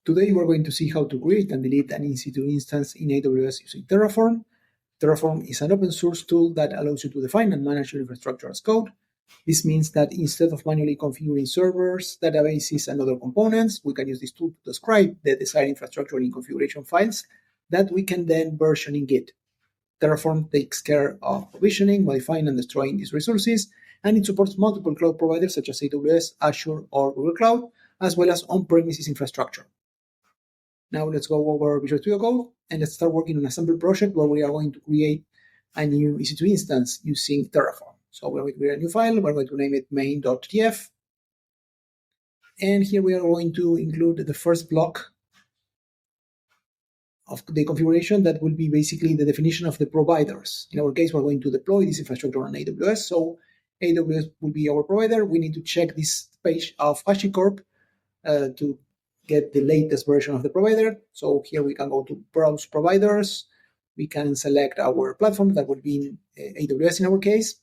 Today, we're going to see how to create and delete an EC2 instance in AWS using Terraform. Terraform is an open source tool that allows you to define and manage your infrastructure as code. This means that instead of manually configuring servers, databases, and other components, we can use this tool to describe the desired infrastructure in configuration files that we can then version in Git. Terraform takes care of provisioning, modifying, and destroying these resources, and it supports multiple cloud providers such as AWS, Azure, or Google Cloud, as well as on-premises infrastructure. Now let's go over Visual Studio Code, and let's start working on a sample project where we are going to create a new EC2 instance using Terraform. So we're going to create a new file, we're going to name it main.tf, and here we are going to include the first block of the configuration that will be basically the definition of the providers. In our case, we're going to deploy this infrastructure on AWS, so AWS will be our provider. We need to check this page of HashiCorp to get the latest version of the provider. So here we can go to Browse Providers. We can select our platform, that would be AWS in our case.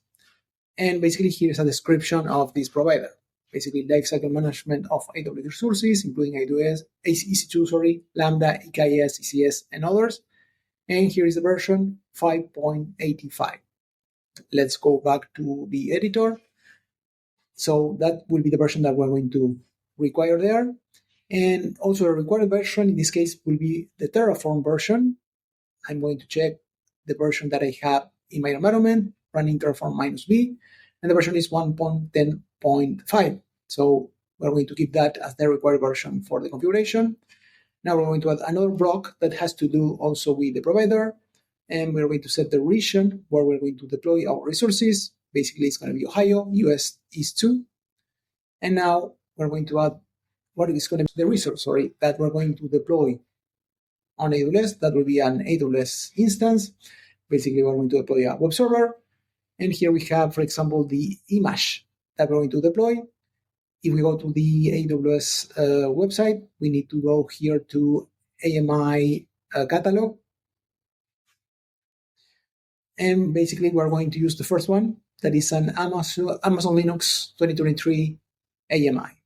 And basically here is a description of this provider. Basically lifecycle management of AWS resources, including AWS, EC2, Lambda, EKS, ECS, and others. And here is the version 5.85. Let's go back to the editor. So that will be the version that we're going to require there. And also a required version, in this case, will be the Terraform version. I'm going to check the version that I have in my environment, running Terraform -B, and the version is 1.10.5. So we're going to keep that as the required version for the configuration. Now we're going to add another block that has to do also with the provider, and we're going to set the region where we're going to deploy our resources. Basically, it's going to be Ohio, US East 2. And now we're going to add what is going to be the resource, that we're going to deploy on AWS. That will be an AWS instance. Basically, we're going to deploy a web server. And here we have, for example, the image that we're going to deploy. If we go to the AWS website, we need to go here to AMI catalog. And basically, we're going to use the first one, that is an Amazon Linux 2023 AMI.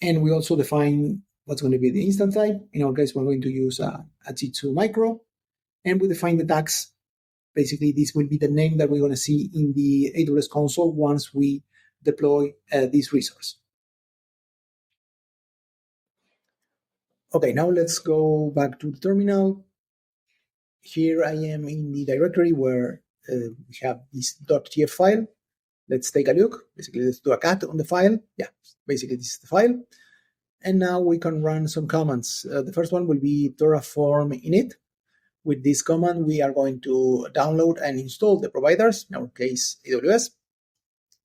And we also define what's going to be the instance type. In our case, we're going to use a T2 micro. And we define the tags. Basically, this will be the name that we're going to see in the AWS console once we deploy this resource. Okay, now let's go back to the terminal. Here I am in the directory where we have this .tf file. Let's take a look. Basically, let's do a cat on the file. Yeah, basically this is the file. And now we can run some commands. The first one will be Terraform init. With this command, we are going to download and install the providers, in our case, AWS.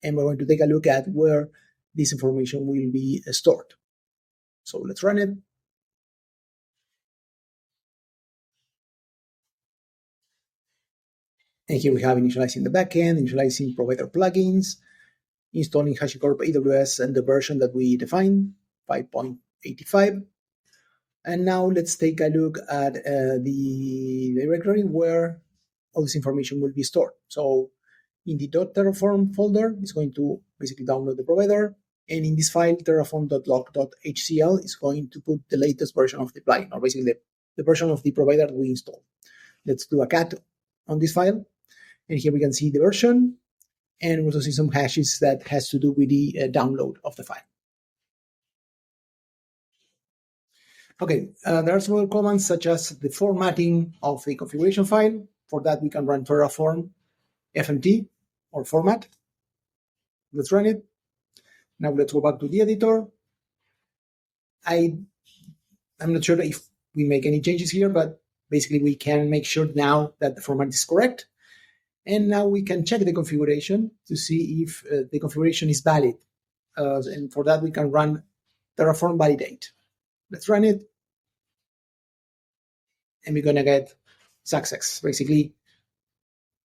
And we're going to take a look at where this information will be stored. So let's run it. And here we have initializing the backend, initializing provider plugins, installing HashiCorp AWS and the version that we defined, 5.85. And now let's take a look at the directory where all this information will be stored. So in the .terraform folder, it's going to basically download the provider. And in this file, terraform.log.hcl is going to put the latest version of the plugin, or basically the version of the provider that we installed. Let's do a cat on this file. And here we can see the version. And we also see some hashes that has to do with the download of the file. Okay, there are some other commands such as the formatting of the configuration file. For that, we can run Terraform fmt or format. Let's run it. Now let's go back to the editor. I'm not sure if we make any changes here, but basically we can make sure now that the format is correct. And now we can check the configuration to see if the configuration is valid. And for that, we can run Terraform validate. Let's run it. And we're going to get success. Basically,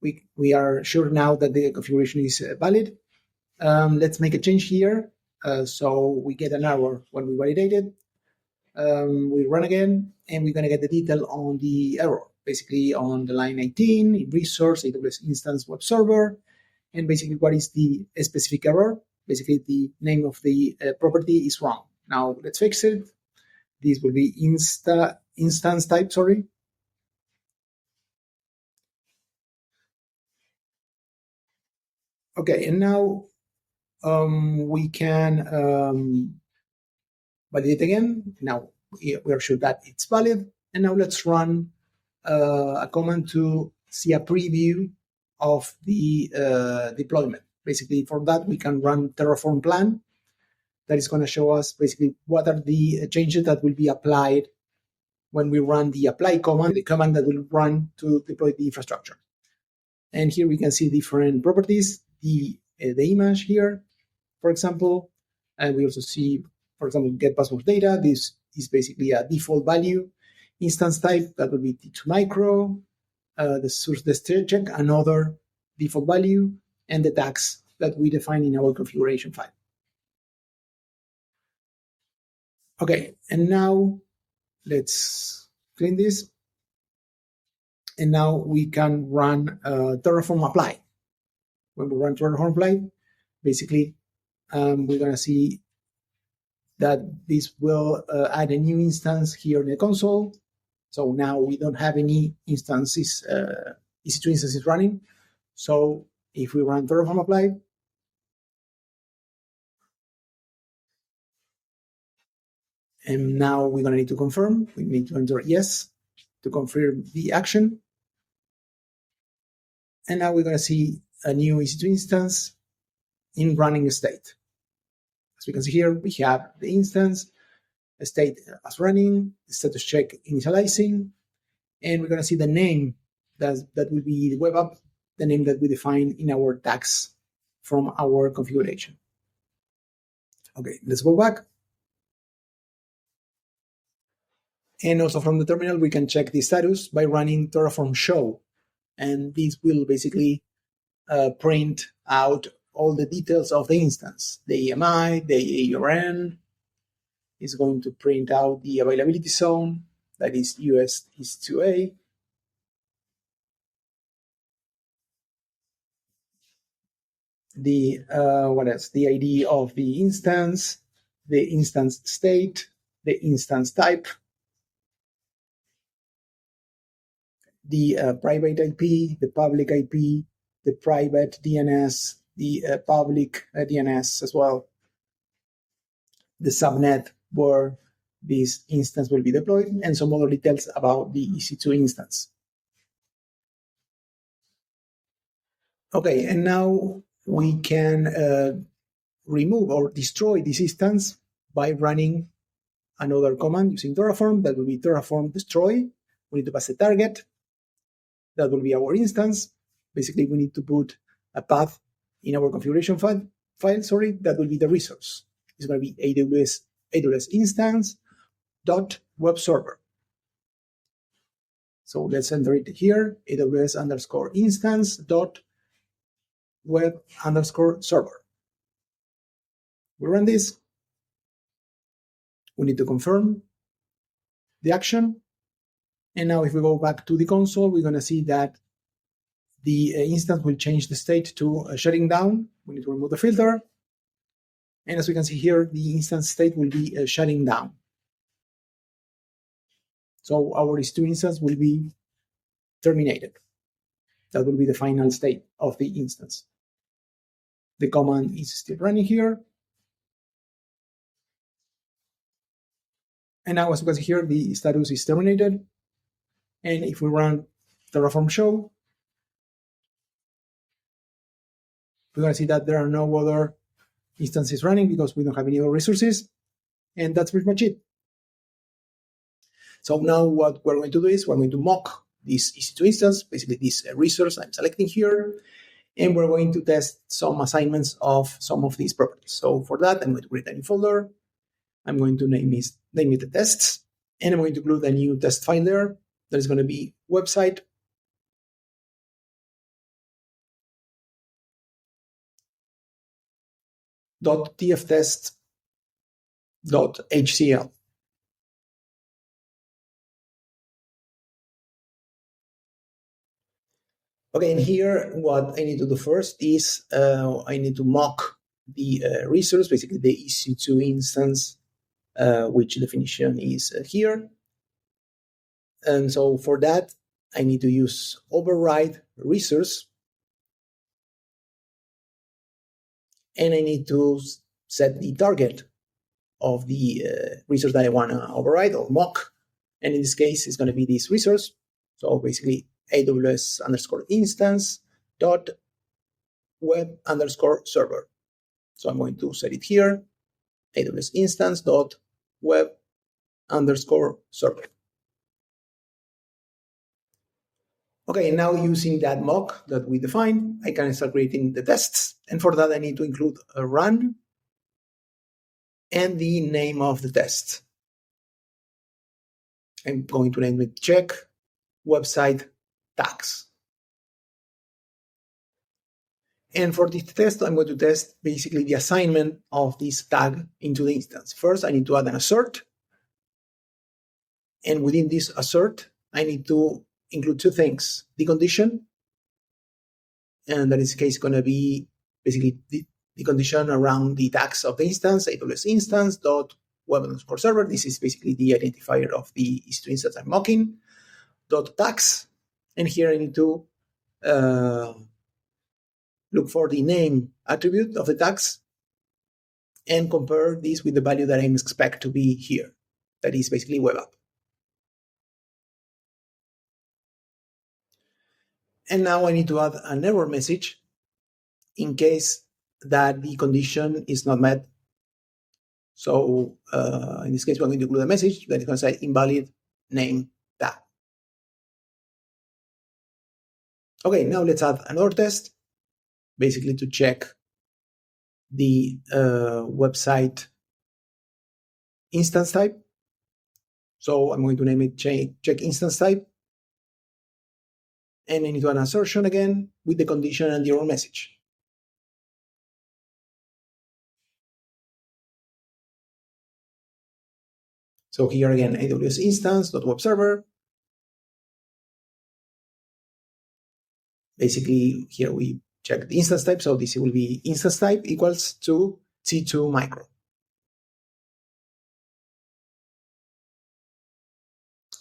we are sure now that the configuration is valid. Let's make a change here. So we get an error when we validate it. We run again, and we're going to get the detail on the error. Basically, on the line 19, resource, AWS instance web server, and basically what is the specific error. basically the name of the property is wrong. Now let's fix it. This will be instance type, sorry. Okay, and now we can validate again. Now we are sure that it's valid. And now let's run a command to see a preview of the deployment. Basically, for that, we can run Terraform plan. That is going to show us basically what are the changes that will be applied when we run the apply command, the command that will run to deploy the infrastructure. And here we can see different properties, the image here, for example, and we also see, for example, get password data. This is basically a default value. Instance type, that would be T2 micro, the source check, another default value, and the tags that we define in our configuration file. Okay, and now let's clean this. And now we can run Terraform apply. When we run Terraform apply, basically, we're going to see that this will add a new instance here in the console. So now we don't have any instances, EC2 instances running. So if we run Terraform apply, and now we're going to need to confirm. We need to enter yes to confirm the action. And now we're going to see a new EC2 instance in running state. As we can see here, we have the instance, state as running, status check initializing, and we're going to see the name that will be the web app, the name that we define in our tags from our configuration. Okay, let's go back. And also from the terminal, we can check the status by running Terraform show. And this will basically print out all the details of the instance, the AMI, the AURN. Is going to print out the availability zone, that is US is 2A. The what else? The ID of the instance state, the instance type, the private IP, the public IP, the private DNS, the public DNS as well, the subnet where this instance will be deployed, and some other details about the EC2 instance. Okay, and now we can remove or destroy this instance by running another command using Terraform. That will be Terraform destroy. We need to pass a target. That will be our instance. Basically, we need to put a path in our configuration file. That will be the resource. It's going to be AWS instance dot web server. So let's enter it here, AWS underscore instance dot web underscore server. We run this. We need to confirm the action. And now if we go back to the console, we're going to see that the instance will change the state to shutting down. We need to remove the filter. And as we can see here, the instance state will be shutting down. So our EC2 instance will be terminated. That will be the final state of the instance. The command is still running here. And now as you can see here, the status is terminated. And if we run Terraform show, we're going to see that there are no other instances running because we don't have any other resources. And that's pretty much it. So now what we're going to do is we're going to mock this EC2 instance, basically this resource I'm selecting here, and we're going to test some assignments of some of these properties. So for that, I'm going to create a new folder. I'm going to name it the tests, and I'm going to include a new test file there. That is going to be website .tftest.hcl. Okay, and here what I need to do first is I need to mock the resource, basically the EC2 instance, which definition is here. And so for that, I need to use override resource. And I need to set the target of the resource that I want to override or mock. And in this case, it's going to be this resource. So basically, AWS underscore instance dot web underscore server. So I'm going to set it here, AWS instance dot web underscore server. Okay, now using that mock that we defined, I can start creating the tests. And for that, I need to include a run and the name of the test. I'm going to name it check website tags. And for this test, I'm going to test basically the assignment of this tag into the instance. First, I need to add an assert. And within this assert, I need to include two things: the condition, and that in this case going to be basically the condition around the tags of the instance, AWS instance dot web underscore server. This is basically the identifier of the EC2 instance I'm mocking, dot tags. And here I need to look for the name attribute of the tags and compare this with the value that I expect to be here. That is basically web app. And now I need to add an error message in case that the condition is not met. So in this case, we're going to include a message that is going to say invalid name tag. Okay, now let's add another test, basically to check the website instance type. So I'm going to name it check instance type. And I need to add an assertion again with the condition and the error message. So here again, AWS instance.web server. Basically, here we check the instance type. So this will be instance type equals to T2 micro.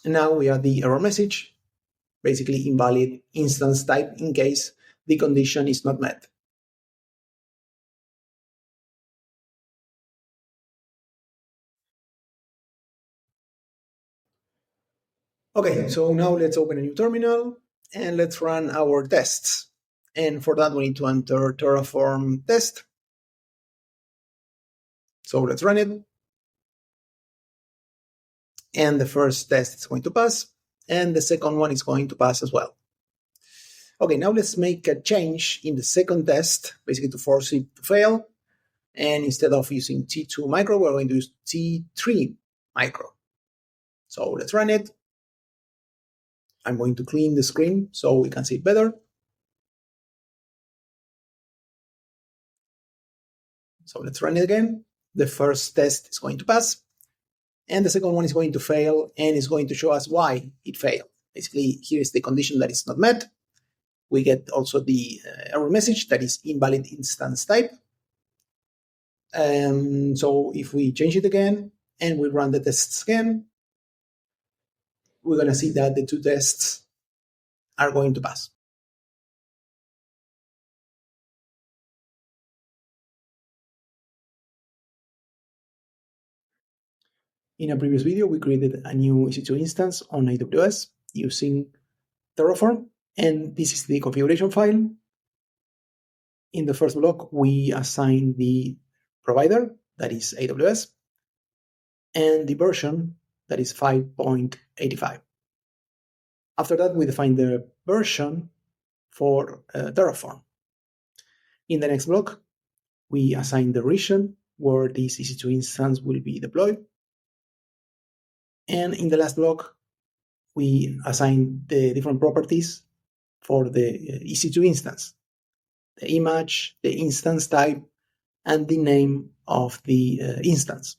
And now we add the error message. Basically invalid instance type in case the condition is not met. Okay, so now let's open a new terminal and let's run our tests. And for that, we need to enter Terraform test. So let's run it. And the first test is going to pass. And the second one is going to pass as well. Okay, now let's make a change in the second test, basically to force it to fail. And instead of using T2 micro, we're going to use T3 micro. So let's run it. I'm going to clean the screen so we can see it better. So let's run it again. The first test is going to pass. And the second one is going to fail and is going to show us why it failed. Basically, here is the condition that is not met. We get also the error message that is invalid instance type. So if we change it again and we run the tests again, we're going to see that the two tests are going to pass. In a previous video, we created a new EC2 instance on AWS using Terraform, and this is the configuration file. In the first block, we assign the provider, that is AWS, and the version, that is 5.85. After that, we define the version for Terraform. In the next block, we assign the region where this EC2 instance will be deployed. And in the last block, we assign the different properties for the EC2 instance: the image, the instance type, and the name of the instance.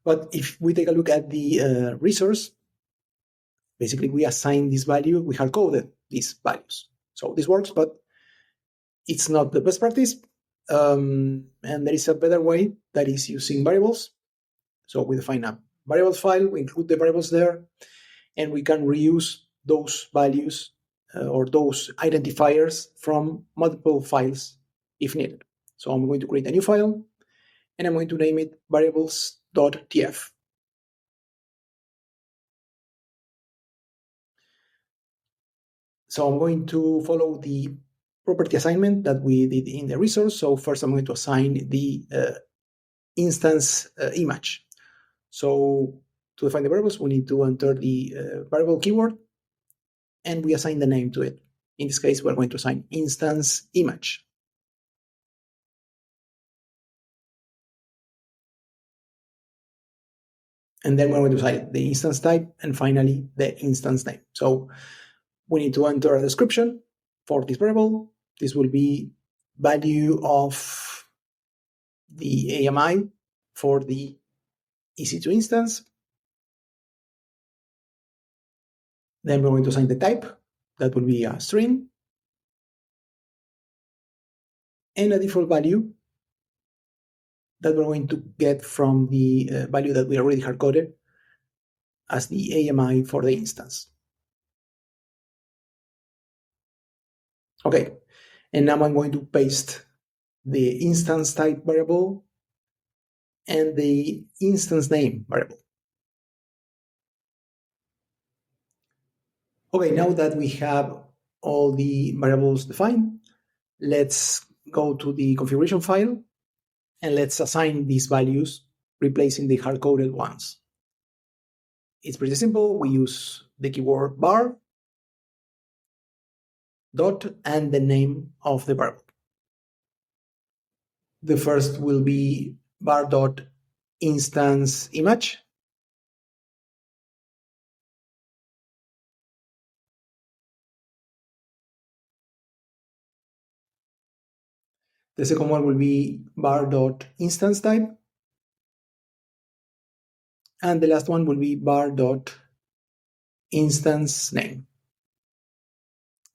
But if we take a look at the resource, basically we assign this value, we hard-coded these values. So this works, but it's not the best practice. And there is a better way that is using variables. So we define a variables file, we include the variables there, and we can reuse those values or those identifiers from multiple files if needed. So I'm going to create a new file, and I'm going to name it variables.tf. So I'm going to follow the property assignment that we did in the resource. So first I'm going to assign the instance image. So to define the variables, we need to enter the variable keyword, and we assign the name to it. In this case, we're going to assign instance image. And then we're going to assign the instance type and finally the instance name. So we need to enter a description for this variable. This will be value of the AMI for the EC2 instance. Then we're going to assign the type. That will be a string. And a default value that we're going to get from the value that we already hard-coded as the AMI for the instance. Okay, and now I'm going to paste the instance type variable and the instance name variable. Okay, now that we have all the variables defined, let's go to the configuration file and let's assign these values, replacing the hard-coded ones. It's pretty simple. We use the keyword var, dot, and the name of the variable. The first will be var dot instance image. The second one will be var dot instance type. And the last one will be var dot instance name.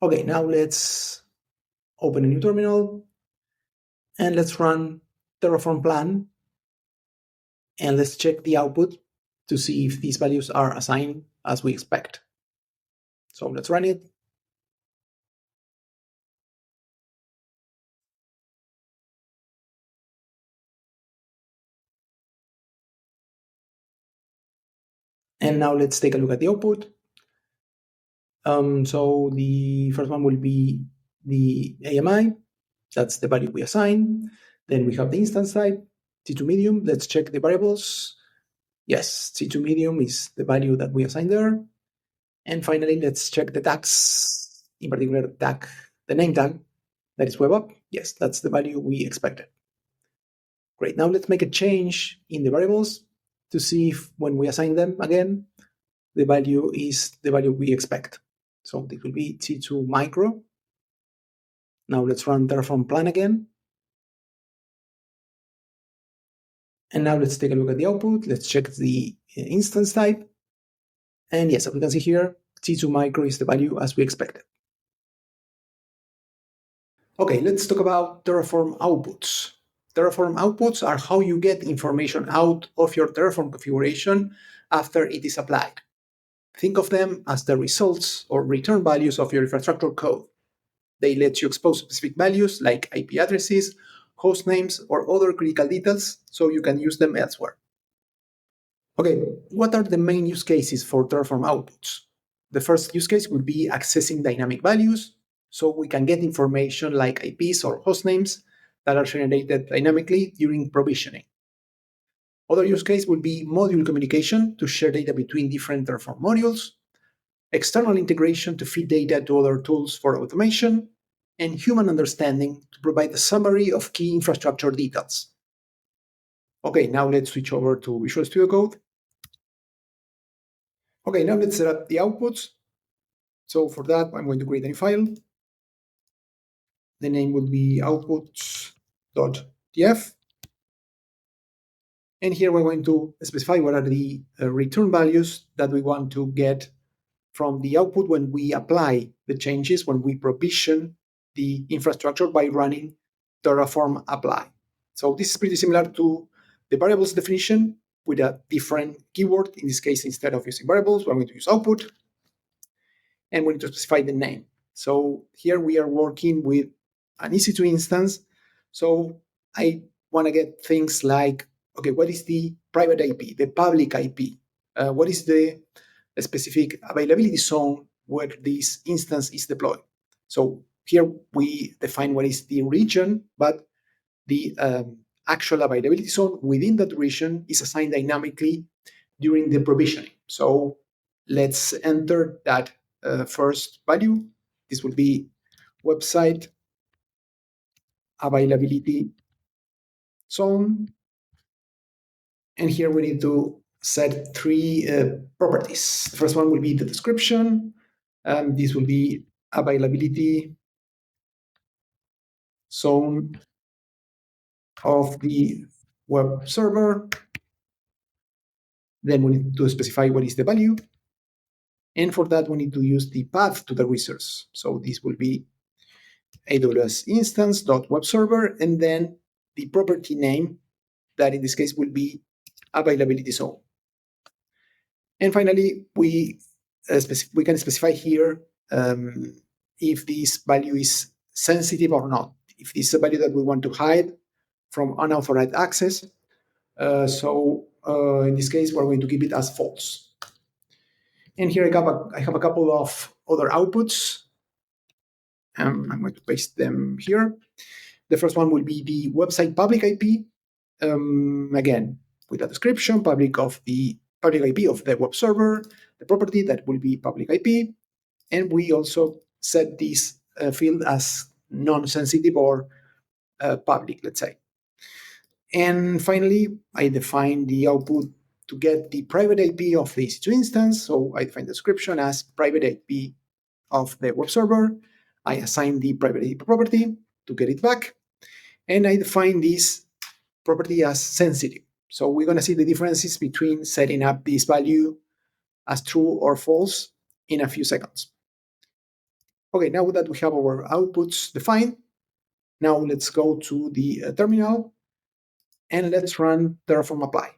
Okay, now let's open a new terminal and let's run Terraform plan, and let's check the output to see if these values are assigned as we expect. So let's run it. And now let's take a look at the output. So the first one will be the AMI. That's the value we assign. Then we have the instance type, C2 medium. Let's check the variables. Yes, C2 medium is the value that we assign there. And finally, let's check the tags, in particular tag, the name tag, that is web app. Yes, that's the value we expected. Great, now let's make a change in the variables to see if when we assign them again, the value is the value we expect. So this will be T2 micro. Now let's run Terraform plan again. And now let's take a look at the output. Let's check the instance type. And yes, as we can see here, T2 micro is the value as we expected. Okay, let's talk about Terraform outputs. Terraform outputs are how you get information out of your Terraform configuration after it is applied. Think of them as the results or return values of your infrastructure code. They let you expose specific values like IP addresses, host names, or other critical details so you can use them elsewhere. Okay, what are the main use cases for Terraform outputs? The first use case would be accessing dynamic values, so we can get information like IPs or host names that are generated dynamically during provisioning. Other use case would be module communication to share data between different Terraform modules, external integration to feed data to other tools for automation, and human understanding to provide a summary of key infrastructure details. Okay, now let's switch over to Visual Studio Code. Okay, now let's set up the outputs. So for that, I'm going to create a new file. The name would be outputs.tf. And here we're going to specify what are the return values that we want to get from the output when we apply the changes, when we provision the infrastructure by running Terraform apply. So this is pretty similar to the variables definition with a different keyword. In this case, instead of using variables, we're going to use output, and we need to specify the name. So here we are working with an EC2 instance. So I want to get things like, okay, what is the private IP, the public IP? What is the specific availability zone where this instance is deployed? So here we define what is the region, but the actual availability zone within that region is assigned dynamically during the provisioning. So let's enter that first value. This will be website availability zone. And here we need to set three properties. The first one will be the description. This will be availability zone of the web server. Then we need to specify what is the value. And for that, we need to use the path to the resource. So this will be AWS instance.webserver, and then the property name, that in this case will be availability zone. And finally, we can specify here if this value is sensitive or not. If this is a value that we want to hide from unauthorized access, in this case, we're going to keep it as false. And here I have a couple of other outputs. I'm going to paste them here. The first one will be the website public IP. Again, with a description, public IP of the web server, the property that will be public IP, and we also set this field as non-sensitive or public, let's say. And finally, I define the output to get the private IP of the EC2 instance. So I define the description as private IP of the web server. I assign the private IP property to get it back. And I define this property as sensitive. So we're going to see the differences between setting up this value as true or false in a few seconds. Okay, now that we have our outputs defined, now let's go to the terminal and let's run Terraform apply.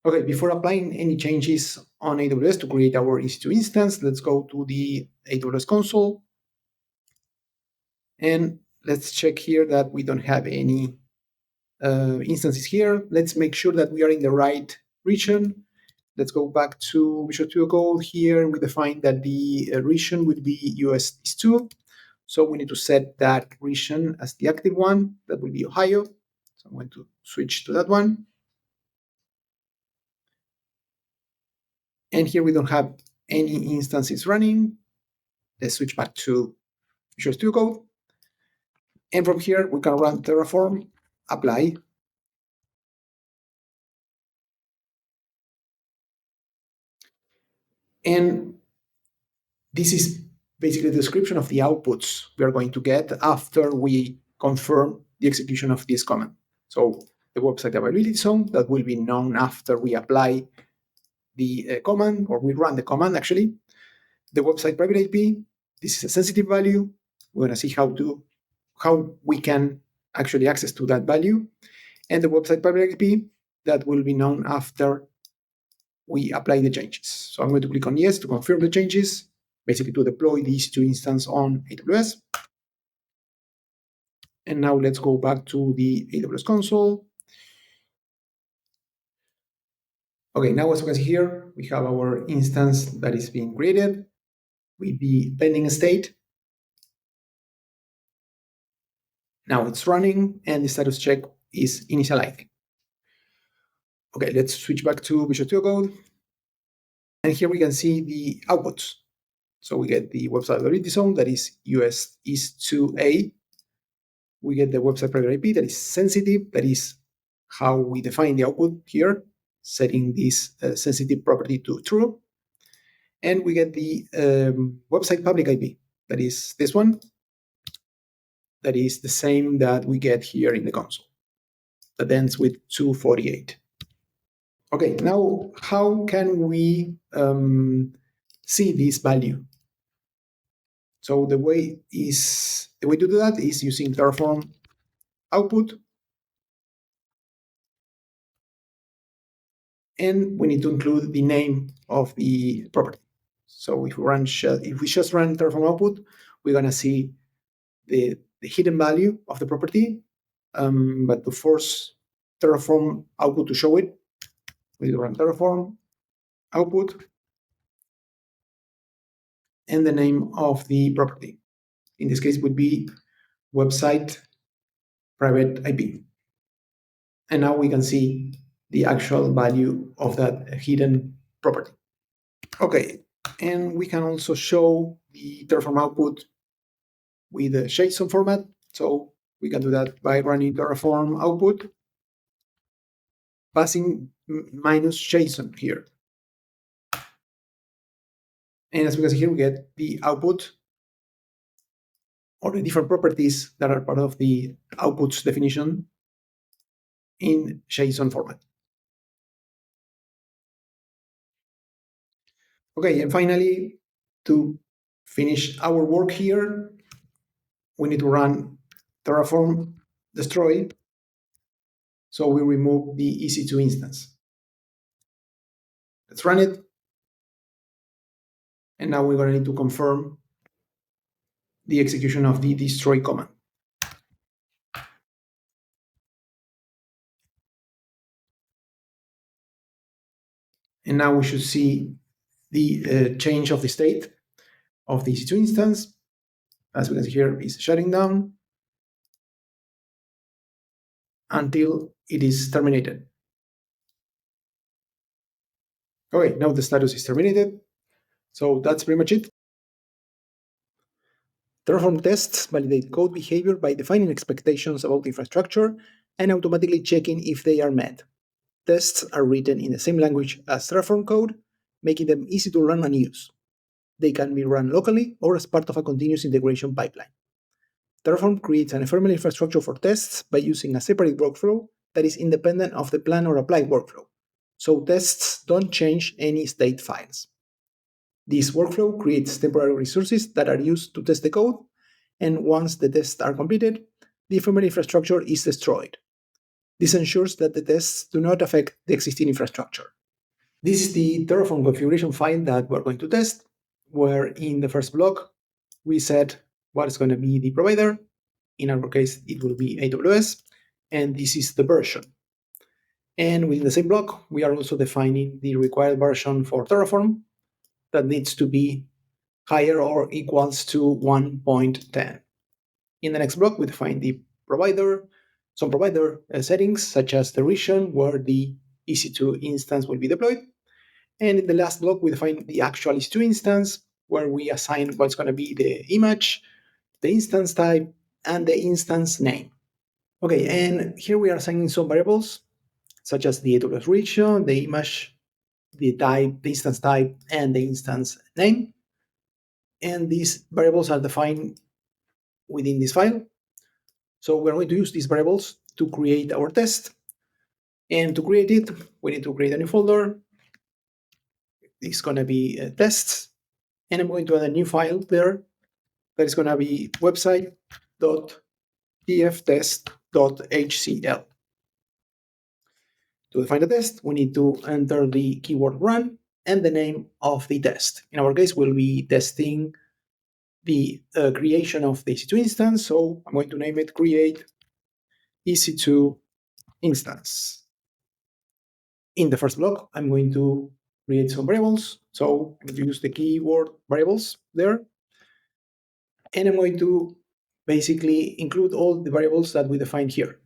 Okay, before applying any changes on AWS to create our EC2 instance, let's go to the AWS console. And let's check here that we don't have any instances here. Let's make sure that we are in the right region. Let's go back to Visual Studio Code. Here we define that the region would be US East 2. So we need to set that region as the active one. That will be Ohio. So I'm going to switch to that one. And here we don't have any instances running. Let's switch back to Visual Studio Code. And from here, we can run Terraform apply. And this is basically the description of the outputs we are going to get after we confirm the execution of this command. So the website availability zone, that will be known after we apply the command, or we run the command actually. The website private IP, this is a sensitive value. We're going to see how we can actually access to that value. And the website private IP, that will be known after we apply the changes. So I'm going to click on yes to confirm the changes, basically to deploy the EC2 instance on AWS. And now let's go back to the AWS console. Okay, now as you can see here, we have our instance that is being created with the pending state. Now it's running and the status check is initializing. Okay, let's switch back to Visual Studio Code. And here we can see the outputs. So we get the website availability zone, that is US East 2A. We get the website private IP, that is sensitive. That is how we define the output here, setting this sensitive property to true. And we get the website public IP, that is this one. That is the same that we get here in the console. That ends with 248. Okay, now how can we see this value? So the way to do that is using Terraform output, and we need to include the name of the property. So if we just run Terraform output, we're gonna see the hidden value of the property. But to force Terraform output to show it, we need to run Terraform output and the name of the property. In this case, would be website private IP. And now we can see the actual value of that hidden property. Okay, and we can also show the Terraform output with a JSON format. So we can do that by running Terraform output, passing minus JSON here. And as we can see here, we get the output or the different properties that are part of the outputs definition in JSON format. Okay, and finally, to finish our work here, we need to run Terraform destroy. So we remove the EC2 instance. Let's run it. And now we're going to need to confirm the execution of the destroy command. And now we should see the change of the state of the EC2 instance. As we can see here, it's shutting down until it is terminated. Okay, now the status is terminated. So that's pretty much it. Terraform tests validate code behavior by defining expectations about infrastructure and automatically checking if they are met. Tests are written in the same language as Terraform code, making them easy to run and use. They can be run locally or as part of a continuous integration pipeline. Terraform creates an ephemeral infrastructure for tests by using a separate workflow that is independent of the plan or applied workflow, so tests don't change any state files. This workflow creates temporary resources that are used to test the code, and once the tests are completed, the ephemeral infrastructure is destroyed. This ensures that the tests do not affect the existing infrastructure. This is the Terraform configuration file that we're going to test, where in the first block, we set what is going to be the provider. In our case, it will be AWS, and this is the version. And within the same block, we are also defining the required version for Terraform that needs to be higher or equals to 1.10. In the next block, we define the provider, some provider settings, such as the region where the EC2 instance will be deployed. And in the last block, we define the actual EC2 instance, where we assign what's going to be the image, the instance type, and the instance name. Okay, and here we are assigning some variables, such as the AWS region, the image, the type, the instance type, and the instance name. And these variables are defined within this file. So we're going to use these variables to create our test. And to create it, we need to create a new folder. It's going to be tests. And I'm going to add a new file there that is going to be website.tftest.hcl. To define the test, we need to enter the keyword run and the name of the test. In our case, we'll be testing the creation of the EC2 instance. So I'm going to name it create EC2 instance. In the first block, I'm going to create some variables. So I'm going to use the keyword variables there. And I'm going to basically include all the variables that we defined here.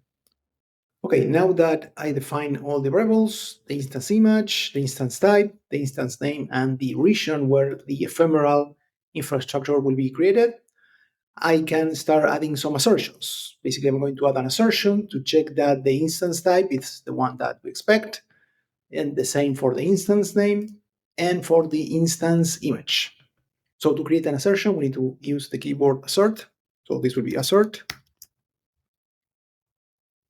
Okay, now that I define all the variables, the instance image, the instance type, the instance name, and the region where the ephemeral infrastructure will be created, I can start adding some assertions. Basically, I'm going to add an assertion to check that the instance type is the one that we expect, and the same for the instance name and for the instance image. So to create an assertion, we need to use the keyword assert. So this will be assert.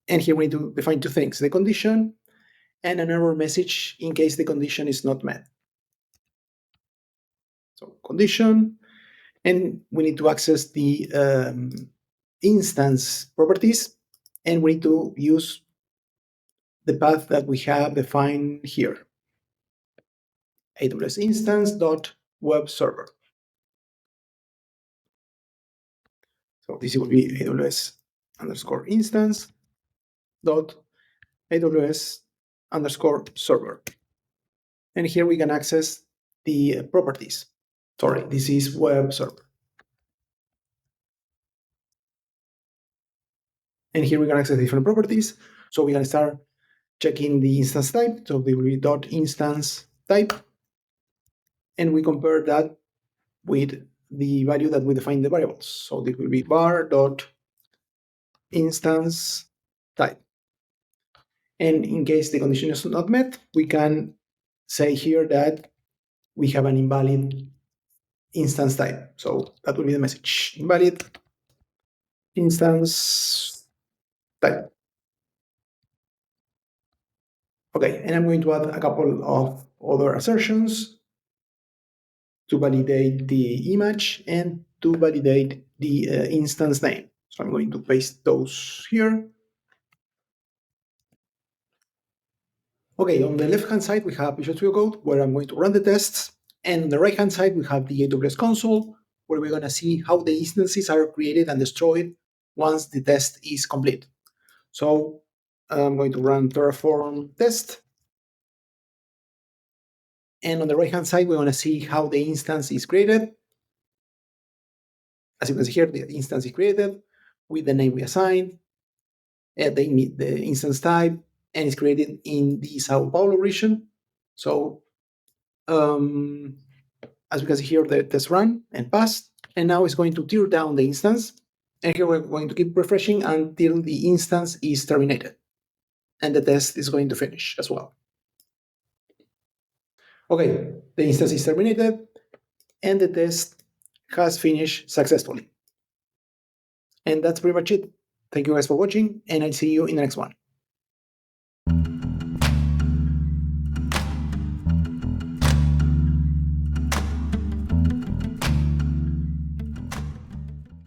And here we need to define two things, the condition and an error message in case the condition is not met. So condition, and we need to access the instance properties and we need to use the path that we have defined here. AWS instance.web server. So this will be AWS underscore instance dot AWS underscore server. And here we can access the properties. Sorry, this is web server. And here we can access different properties. So we can start checking the instance type. So there will be dot instance type. And we compare that with the value that we define in the variables. So this will be var dot instance type. And in case the condition is not met, we can say here that we have an invalid instance type. So that will be the message, invalid instance type. Okay, and I'm going to add a couple of other assertions to validate the image and to validate the instance name. So I'm going to paste those here. Okay, on the left-hand side, we have Visual Studio Code, where I'm going to run the tests. And on the right-hand side, we have the AWS console, where we're going to see how the instances are created and destroyed once the test is complete. So I'm going to run Terraform test. And on the right-hand side, we're going to see how the instance is created. As you can see here, the instance is created with the name we assigned, the instance type, and it's created in the Sao Paulo region. So as we can see here, the test run and passed. And now it's going to tear down the instance. And here we're going to keep refreshing until the instance is terminated. And the test is going to finish as well. Okay, the instance is terminated and the test has finished successfully. And that's pretty much it. Thank you guys for watching, and I'll see you in the next one.